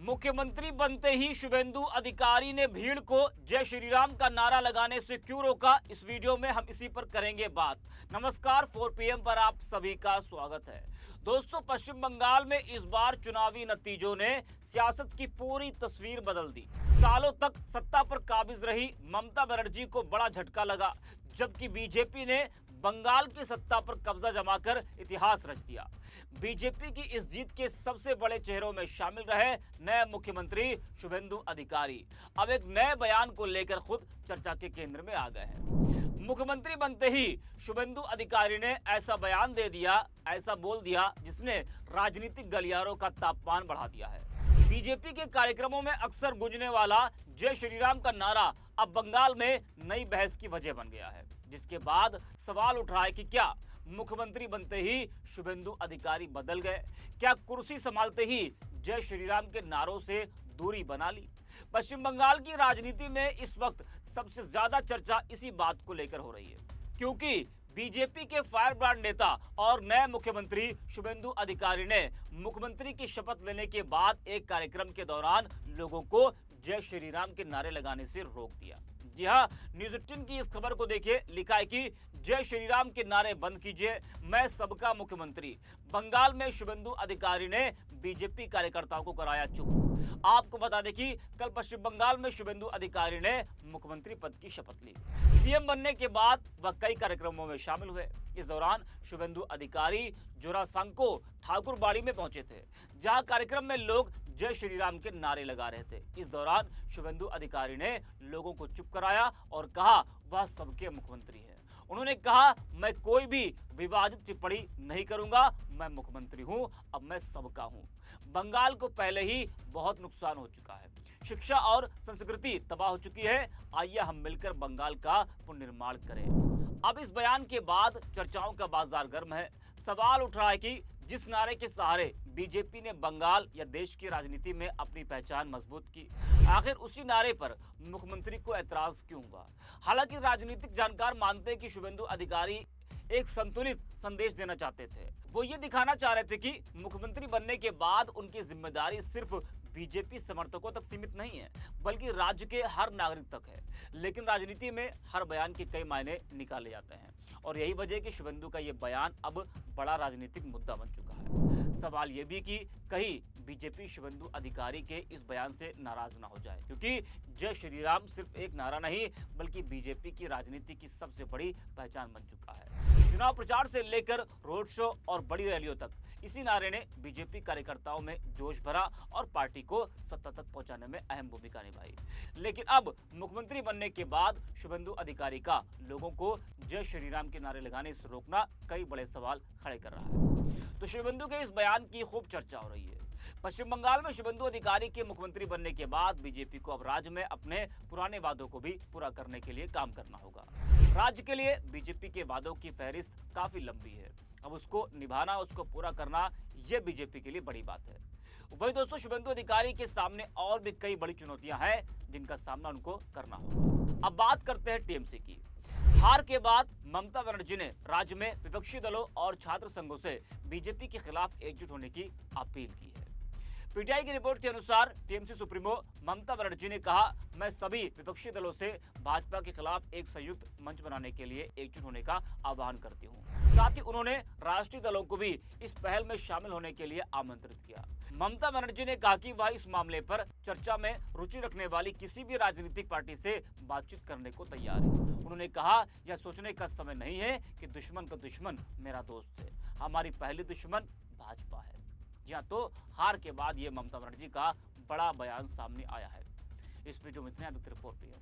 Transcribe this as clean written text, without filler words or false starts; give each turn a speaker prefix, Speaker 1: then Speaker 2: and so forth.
Speaker 1: मुख्यमंत्री बनते ही शुभेंदु अधिकारी ने भीड़ को जय श्री राम का नारा लगाने से क्यों रोका, इस वीडियो में हम इसी पर करेंगे बात। नमस्कार, 4 PM पर आप सभी का स्वागत है। दोस्तों, पश्चिम बंगाल में इस बार चुनावी नतीजों ने सियासत की पूरी तस्वीर बदल दी। सालों तक सत्ता पर काबिज रही ममता बनर्जी को बड़ा झटका लगा, जबकि बीजेपी ने बंगाल की सत्ता पर कब्जा जमाकर इतिहास रच दिया। बीजेपी की इस जीत के सबसे बड़े चेहरों में शामिल रहे नए मुख्यमंत्री शुभेंदु अधिकारी अब एक नए बयान को लेकर खुद चर्चा के केंद्र में आ गए हैं। मुख्यमंत्री बनते ही शुभेंदु अधिकारी ने ऐसा बयान दे दिया, ऐसा बोल दिया, जिसने राजनीतिक गलियारों का तापमान बढ़ा दिया है। बीजेपी के कार्यक्रमों में अक्सर गूंजने वाला जय श्री राम का नारा अब बंगाल में नई बहस की वजह बन गया है, जिसके बाद सवाल उठ रहा है कि क्या मुख्यमंत्री बनते ही शुभेंदु अधिकारी बदल गए? क्या कुर्सी संभालते ही जय श्री राम के नारों से दूरी बना ली? पश्चिम बंगाल की राजनीति में इस वक्त सबसे ज्यादा चर्चा इसी बात को लेकर हो रही है, क्योंकि बीजेपी के फायर ब्रांड नेता और नए मुख्यमंत्री शुभेंदु अधिकारी ने मुख्यमंत्री की शपथ लेने के बाद एक कार्यक्रम के दौरान लोगों को जय श्री राम के नारे लगाने से रोक दिया। जी हां, न्यूज़ 18 की इस खबर को देखिए। लिखा है कि जय श्री राम के नारे बंद कीजिए, मैं सबका मुख्यमंत्री। बंगाल में शुभेंदु अधिकारी ने बीजेपी कार्यकर्ताओं को कराया चुप। आपको बता दें कि कल पश्चिम बंगाल में शुभेंदु अधिकारी ने मुख्यमंत्री पद की शपथ ली। सीएम बनने के बाद वह कई कार्यक्रमों में शामिल हुए। इस दौरान शुभेंदु अधिकारी जोरासांको ठाकुरबाड़ी में पहुंचे थे, जहां कार्यक्रम में लोग जय श्री राम के नारे लगा रहे थे। इस दौरान शुभेंदु अधिकारी ने लोगों को चुप कराया और कहा वह सबके मुख्यमंत्री है। उन्होंने कहा, मैं कोई भी विवादित टिप्पणी नहीं करूंगा, मैं मुख्यमंत्री हूं, अब मैं सबका हूं। बंगाल को पहले ही बहुत नुकसान हो चुका है, शिक्षा और संस्कृति तबाह हो चुकी है। आइए हम मिलकर बंगाल का पुनर्निर्माण करें। अब इस बयान के बाद चर्चाओं का बाजार गर्म है। सवाल उठ रहा है कि जिस नारे के सहारे बीजेपी ने बंगाल या देश की राजनीति में अपनी पहचान मजबूत की, आखिर उसी नारे पर मुख्यमंत्री को ऐतराज क्यों हुआ? हालांकि राजनीतिक जानकार मानते हैं कि शुभेंदु अधिकारी एक संतुलित संदेश देना चाहते थे। वो ये दिखाना चाह रहे थे कि मुख्यमंत्री बनने के बाद उनकी जिम्मेदारी सिर्फ बीजेपी समर्थकों तक सीमित नहीं है, बल्कि राज्य के हर नागरिक तक है। लेकिन राजनीति में हर बयान के कई मायने निकाले जाते हैं, और यही वजह है कि शुभेंदु का ये बयान अब बड़ा राजनीतिक मुद्दा बन चुका है। सवाल ये भी कि कहीं बीजेपी शुभेंदु अधिकारी के इस बयान से नाराज ना हो जाए, क्योंकि जय श्री राम सिर्फ एक नारा नहीं, बल्कि बीजेपी की राजनीति की सबसे बड़ी पहचान बन चुका है। चुनाव प्रचार से लेकर रोड शो और बड़ी रैलियों तक इसी नारे ने बीजेपी कार्यकर्ताओं में जोश भरा और पार्टी को सत्ता तक पहुंचाने में अहम भूमिका निभाई। लेकिन अब मुख्यमंत्री बनने के बाद शुभेंदु अधिकारी का लोगों को जय श्री राम के नारे लगाने से रोकना कई बड़े सवाल खड़े कर रहा है। तो शुभेंदु के इस बयान की खूब चर्चा हो रही है। पश्चिम बंगाल में शुभेंदु अधिकारी के मुख्यमंत्री बनने के बाद बीजेपी को अब राज्य में अपने पुराने वादों को भी पूरा करने के लिए काम करना होगा। राज्य के लिए बीजेपी के वादों की फहरिस्त काफी लंबी है। अब उसको निभाना, उसको पूरा करना, यह बीजेपी के लिए बड़ी बात है। वही दोस्तों, शुभेंदु अधिकारी के सामने और भी कई बड़ी चुनौतियां हैं जिनका सामना उनको करना होगा। अब बात करते हैं टीएमसी की। हार के बाद ममता बनर्जी ने राज्य में विपक्षी दलों और छात्र संघों से बीजेपी के खिलाफ एकजुट होने की अपील की है। पीटीआई की रिपोर्ट के अनुसार टीएमसी सुप्रीमो ममता बनर्जी ने कहा, मैं सभी विपक्षी दलों से भाजपा के खिलाफ एक संयुक्त मंच बनाने के लिए एकजुट होने का आह्वान करती हूं। साथ ही उन्होंने राष्ट्रीय दलों को भी इस पहल में शामिल होने के लिए आमंत्रित किया। ममता बनर्जी ने कहा कि वह इस मामले पर चर्चा में रुचि रखने वाली किसी भी राजनीतिक पार्टी से बातचीत करने को तैयार है। उन्होंने कहा, यह सोचने का समय नहीं है कि दुश्मन का दुश्मन मेरा दोस्त है, हमारी पहली दुश्मन भाजपा है। जी हाँ, तो हार के बाद ये ममता बनर्जी का बड़ा बयान सामने आया है। इस वीडियो में इतने 4 PM।